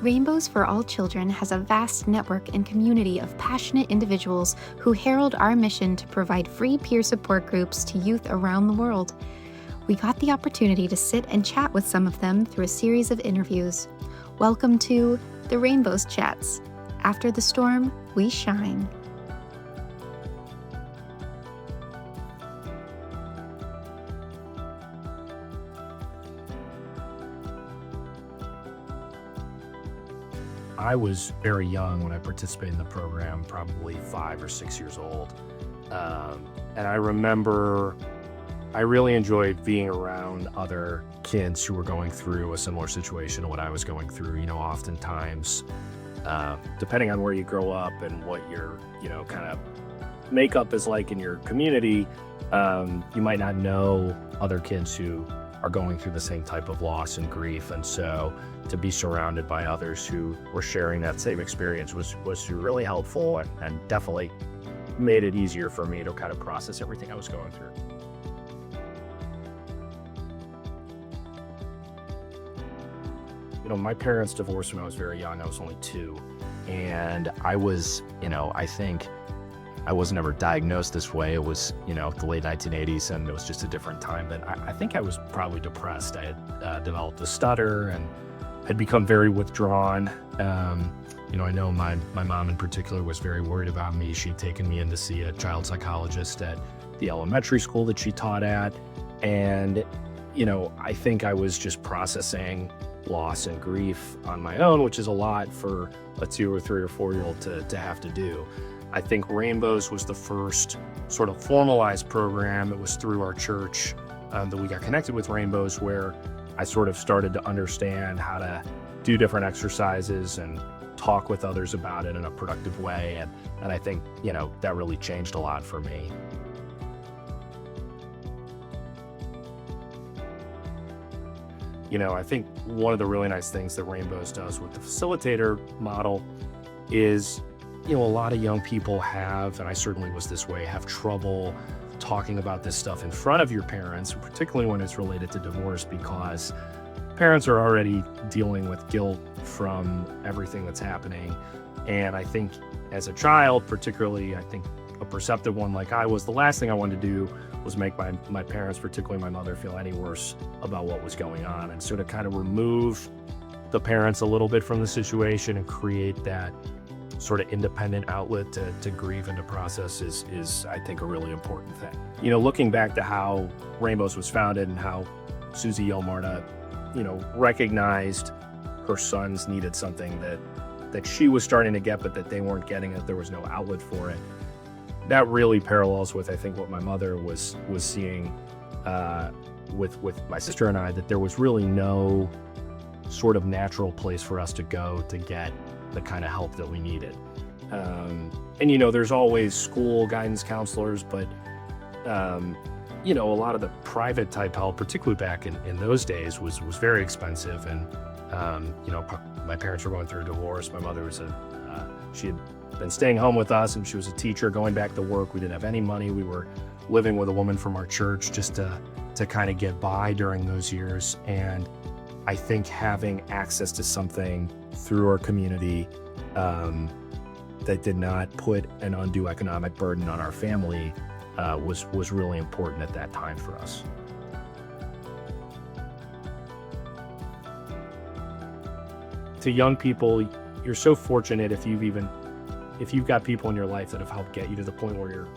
Rainbows for All Children has a vast network and community of passionate individuals who herald our mission to provide free peer support groups to youth around the world. We got the opportunity to sit and chat with some of them through a series of interviews. Welcome to the Rainbows Chats. After the storm, we shine. I was very young when I participated in the program, probably 5 or 6 years old. And I remember I really enjoyed being around other kids who were going through a similar situation to what I was going through. Oftentimes, depending on where you grow up and what your, kind of makeup is like in your community, you might not know other kids who are going through the same type of loss and grief. And so to be surrounded by others who were sharing that same experience was really helpful and definitely made it easier for me to kind of process everything I was going through. My parents divorced when I was very young. I was only 2. And I was, I think I was never diagnosed this way. It was, the late 1980s, and it was just a different time. But I think I was probably depressed. I had developed a stutter and had become very withdrawn. I know my mom in particular was very worried about me. She'd taken me in to see a child psychologist at the elementary school that she taught at. And, I think I was just processing loss and grief on my own, which is a lot for a 2 or 3 or 4-year-old to have to do. I think Rainbows was the first sort of formalized program. It was through our church that we got connected with Rainbows, where I sort of started to understand how to do different exercises and talk with others about it in a productive way. And I think, that really changed a lot for me. I think one of the really nice things that Rainbows does with the facilitator model is, a lot of young people have, and I certainly was this way, have trouble talking about this stuff in front of your parents, particularly when it's related to divorce, because parents are already dealing with guilt from everything that's happening. And I think as a child, particularly, I think a perceptive one like I was, the last thing I wanted to do was make my parents, particularly my mother, feel any worse about what was going on. And so to kind of remove the parents a little bit from the situation and create that sort of independent outlet to grieve and to process is I think a really important thing. Looking back to how Rainbows was founded and how Susie Yelmarta, recognized her sons needed something that she was starting to get, but that they weren't getting, that there was no outlet for it. That really parallels with, I think, what my mother was seeing with my sister and I, that there was really no sort of natural place for us to go to get the kind of help that we needed. And there's always school guidance counselors, but a lot of the private type help, particularly back in those days, was very expensive. And my parents were going through a divorce. My mother was she had been staying home with us, and she was a teacher going back to work. We didn't have any money. We were living with a woman from our church just to kind of get by during those years. And I think having access to something through our community that did not put an undue economic burden on our family was really important at that time for us. To young people, you're so fortunate if you've got people in your life that have helped get you to the point where you're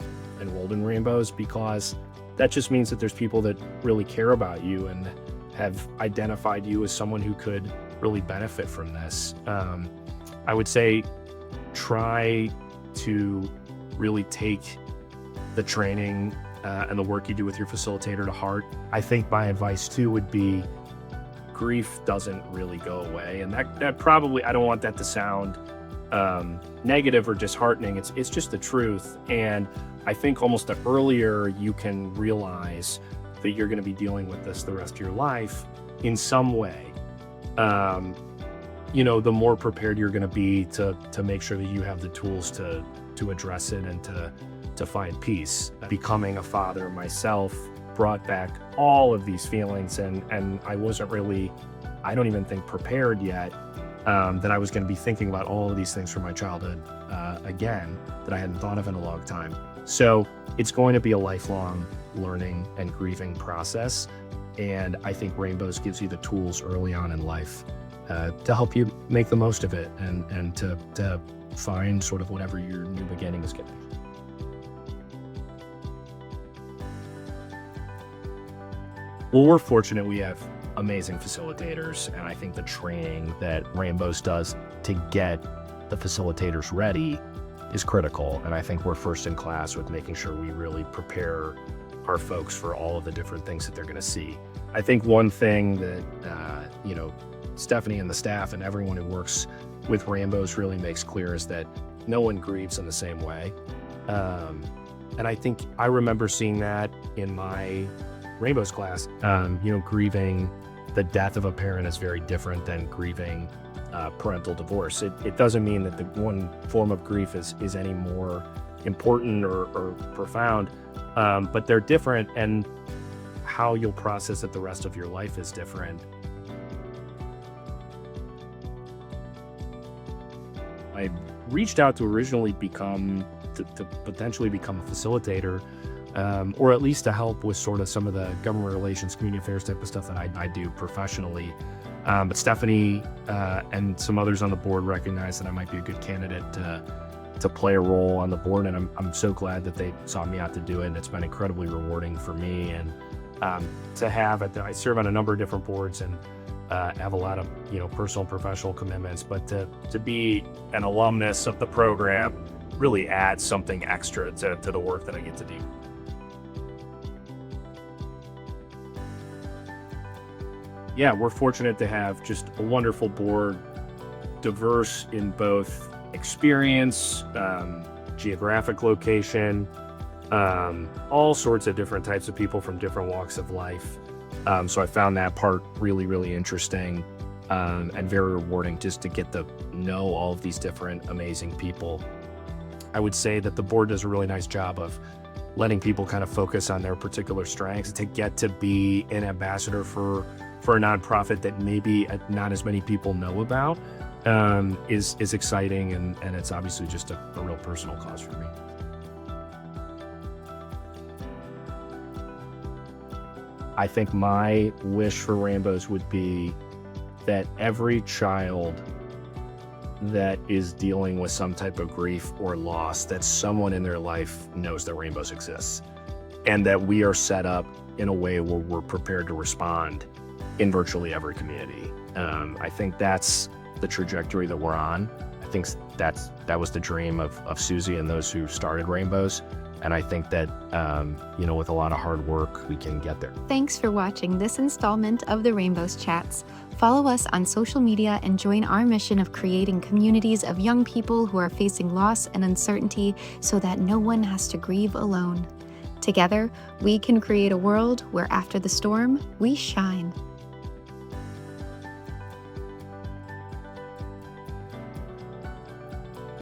enrolled in Rainbows, because that just means that there's people that really care about you and have identified you as someone who could really benefit from this. I would say try to really take the training and the work you do with your facilitator to heart. I think my advice too would be, grief doesn't really go away. And that probably, I don't want that to sound negative or disheartening. It's just the truth. And I think almost the earlier you can realize that you're going to be dealing with this the rest of your life in some way, the more prepared you're going to be to make sure that you have the tools to address it and to find peace. Becoming a father myself brought back all of these feelings, and I wasn't really, I don't even think prepared yet that I was going to be thinking about all of these things from my childhood again that I hadn't thought of in a long time. So it's going to be a lifelong learning and grieving process. And I think Rainbows gives you the tools early on in life to help you make the most of it and to find sort of whatever your new beginning is going to be. Well, we're fortunate we have amazing facilitators, and I think the training that Rainbows does to get the facilitators ready is critical. And I think we're first in class with making sure we really prepare our folks for all of the different things that they're going to see. I think one thing that, Stephanie and the staff and everyone who works with Rainbows really makes clear is that no one grieves in the same way. And I think I remember seeing that in my Rainbows class. Grieving the death of a parent is very different than grieving parental divorce. It doesn't mean that the one form of grief is any more important or profound, but they're different, and how you'll process it the rest of your life is different. I reached out to originally to potentially become a facilitator, or at least to help with sort of some of the government relations, community affairs type of stuff that I do professionally. But Stephanie and some others on the board recognized that I might be a good candidate to play a role on the board, and I'm so glad that they sought me out to do it. And it's been incredibly rewarding for me, and to have I serve on a number of different boards and have a lot of personal and professional commitments, but to be an alumnus of the program really adds something extra to the work that I get to do. Yeah, we're fortunate to have just a wonderful board, diverse in both experience, geographic location, all sorts of different types of people from different walks of life. So I found that part really, really interesting and very rewarding, just to get to know all of these different amazing people. I would say that the board does a really nice job of letting people kind of focus on their particular strengths. To get to be an ambassador for a nonprofit that maybe not as many people know about is exciting, and it's obviously just a real personal cause for me. I think my wish for Rainbows would be that every child that is dealing with some type of grief or loss, that someone in their life knows that Rainbows exists, and that we are set up in a way where we're prepared to respond in virtually every community. I think that's the trajectory that we're on. I think that was the dream of Susie and those who started Rainbows. And I think that, with a lot of hard work, we can get there. Thanks for watching this installment of the Rainbows Chats. Follow us on social media and join our mission of creating communities of young people who are facing loss and uncertainty so that no one has to grieve alone. Together, we can create a world where after the storm, we shine.